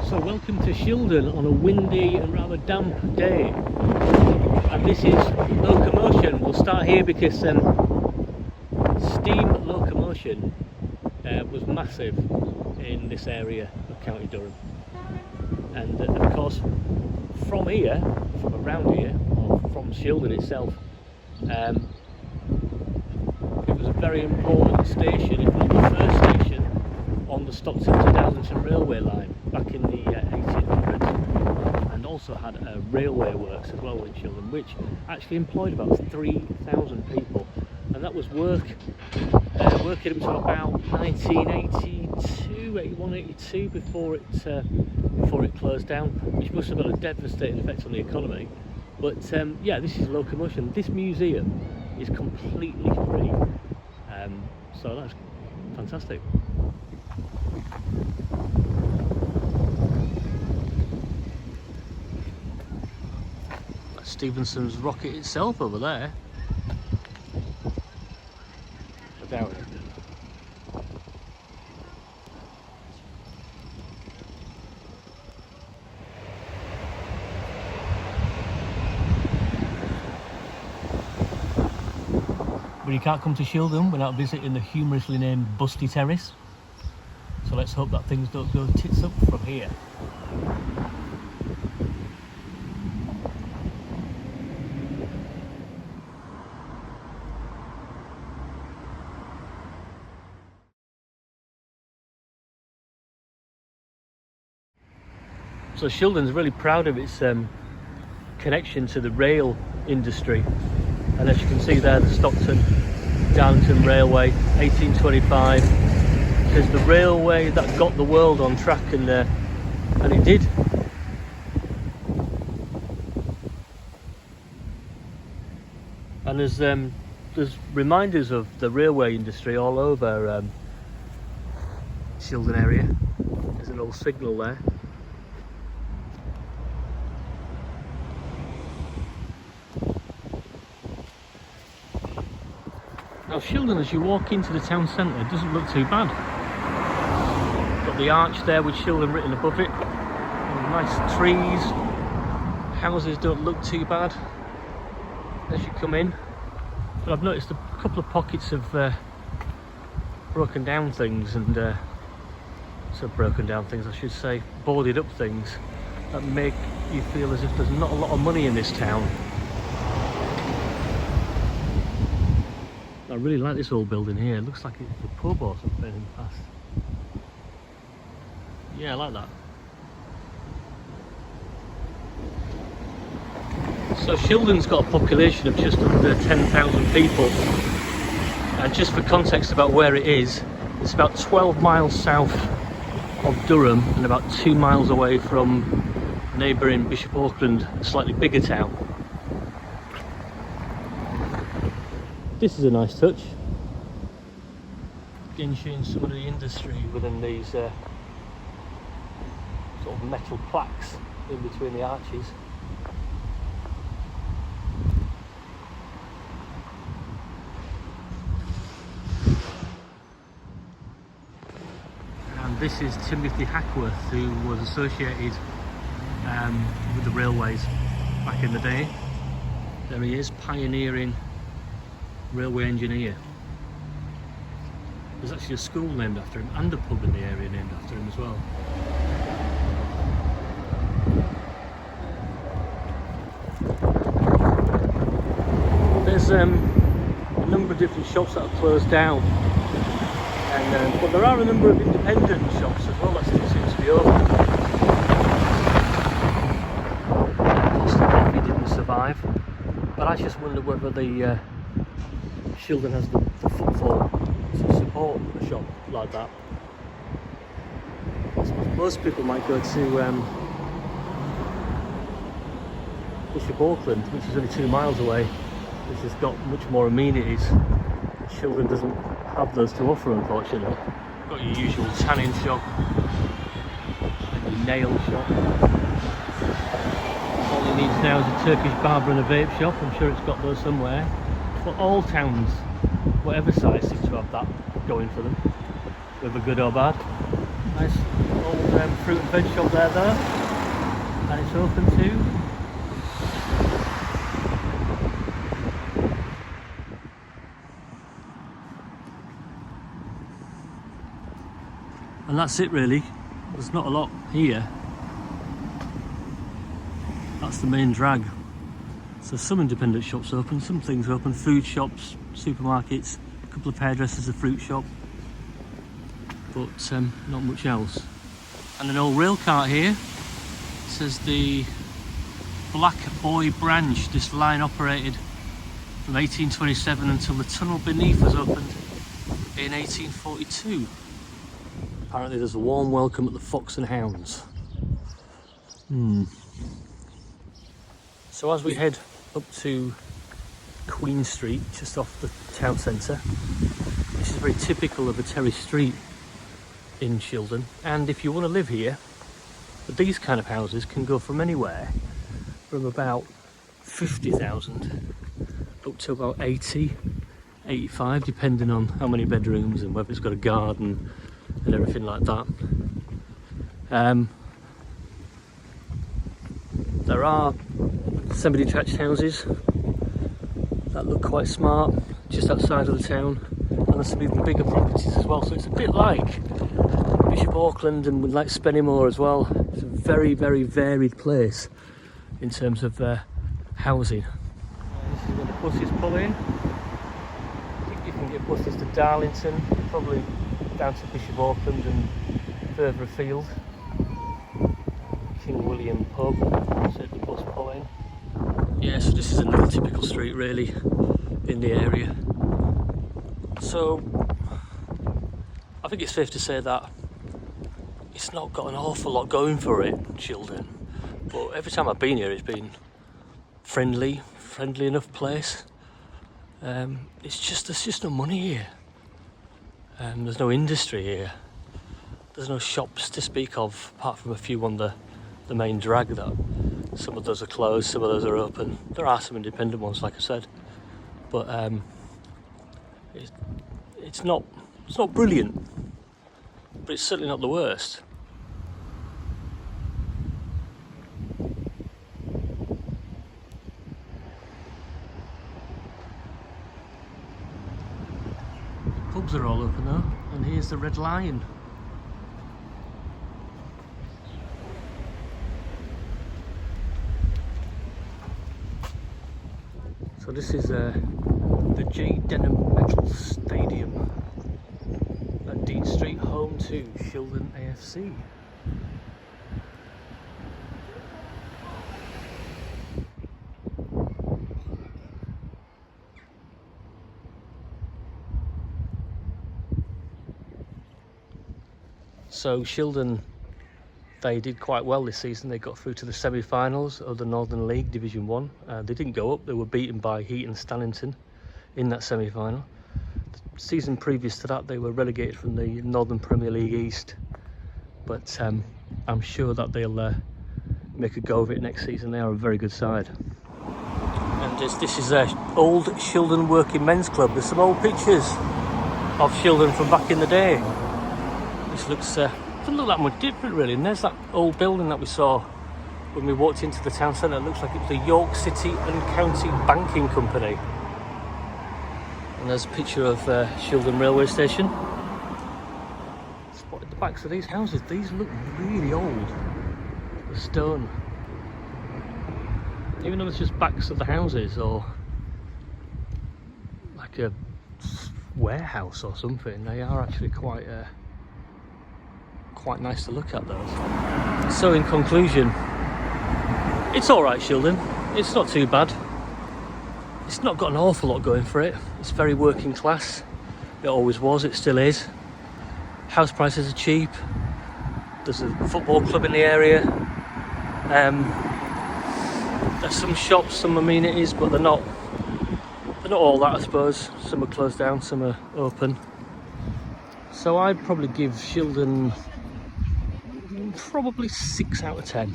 So welcome to Shildon on a windy and rather damp day, and this is Locomotion. We'll start here because steam locomotion was massive in this area of County Durham, and of course from here, from around here, or from Shildon itself, it was a very important station, if not the first station, on the Stockton to Darlington railway line back in the 1800s, and also had a railway works as well in Shildon, which actually employed about 3,000 people, and that was working up to about 1982, 81, 82 before it closed down, which must have had a devastating effect on the economy. But yeah, this is Locomotion. This museum is completely free, so that's fantastic. That's Stephenson's rocket itself over there. I doubt it. But you can't come to Shildon without visiting the humorously named Busty Terrace. So let's hope that things don't go tits up from here. So Shildon's really proud of its connection to the rail industry, and as you can see there, the Stockton Darlington Railway, 1825. Is the railway that got the world on track, and it did. And there's reminders of the railway industry all over Shildon area. There's an old signal there. Now Shildon, as you walk into the town centre, doesn't look too bad. Got the arch there with Shildon written above it. Nice trees. Houses don't look too bad as you come in. But I've noticed a couple of pockets of broken down things, and broken down things, I should say, boarded up things that make you feel as if there's not a lot of money in this town. I really like this old building here. It looks like it's a pub or something in the past. Yeah, I like that. So Shildon's got a population of just under 10,000 people. And just for context about where it is, it's about 12 miles south of Durham and about 2 miles away from neighbouring Bishop Auckland, a slightly bigger town. This is a nice touch. Again, showing some of the industry within these sort of metal plaques in between the arches. And this is Timothy Hackworth, who was associated with the railways back in the day. There he is, pioneering railway engineer. There's actually a school named after him and a pub in the area named after him as well. There's a number of different shops that have closed down, and but there are a number of independent shops as well that still seem to be open. Costa Coffee didn't survive, but I just wonder whether the Shildon has the footfall to support a shop like that. I suppose most people might go to Bishop Auckland, which is only 2 miles away, which has got much more amenities. Shildon doesn't have those to offer, unfortunately. Got your usual tanning shop, and your nail shop. All it needs now is a Turkish barber and a vape shop. I'm sure it's got those somewhere. But all towns, whatever size, seem to have that going for them, whether good or bad. Nice old fruit and veg shop there though, and it's open too. And that's it really, there's not a lot here. That's the main drag. So some independent shops open, some things open, food shops, supermarkets, a couple of hairdressers, a fruit shop, but not much else. And an old rail cart here. It says the Black Boy Branch. This line operated from 1827 until the tunnel beneath was opened in 1842. Apparently there's a warm welcome at the Fox and Hounds. So as we head up to Queen Street, just off the town centre, this is very typical of a terrace street in Shildon, and if you want to live here, these kind of houses can go from anywhere from about 50,000 up to about 80, 85, depending on how many bedrooms and whether it's got a garden and everything like that. There are semi-detached houses that look quite smart just outside of the town, and there's some even bigger properties as well, so it's a bit like Bishop Auckland and like Spennymoor as well. It's a very, very varied place in terms of housing. This is where the buses pull in. I think you can get buses to Darlington, probably down to Bishop Auckland and further afield. King William pub, so the bus pull in. Yeah, so this is another typical street really in the area. So I think it's safe to say that it's not got an awful lot going for it, Shildon, but every time I've been here it's been friendly enough place. There's just no money here. There's no industry here. There's no shops to speak of, apart from a few on the main drag. That some of those are closed, some of those are open. There are some independent ones, like I said, but it's not brilliant, but it's certainly not the worst. Pubs are all open though, and here's the Red Lion. So this is the J. Denham Metal Stadium at Dean Street, home to Shildon AFC. So Shildon, they did quite well this season. They got through to the semi-finals of the Northern League Division 1. They didn't go up, they were beaten by Heaton Stannington in that semi-final. The season previous to that they were relegated from the Northern Premier League East, but I'm sure that they'll make a go of it next season. They are a very good side. And this is old Shildon Working Men's Club. There's some old pictures of Shildon from back in the day. This looks doesn't look that much different really, and there's that old building that we saw when we walked into the town centre. It looks like it was the York City and County Banking Company. And there's a picture of Shildon Railway Station. Spotted the backs of these houses. These look really old. The stone. Even though it's just backs of the houses or like a warehouse or something, they are actually quite nice to look at those. So in conclusion, it's alright Shildon, it's not too bad. It's not got an awful lot going for it. It's very working class. It always was, it still is. House prices are cheap. There's a football club in the area. There's some shops, some amenities, but they're not all that, I suppose. Some are closed down, some are open. So I'd probably give Shildon probably 6 out of 10.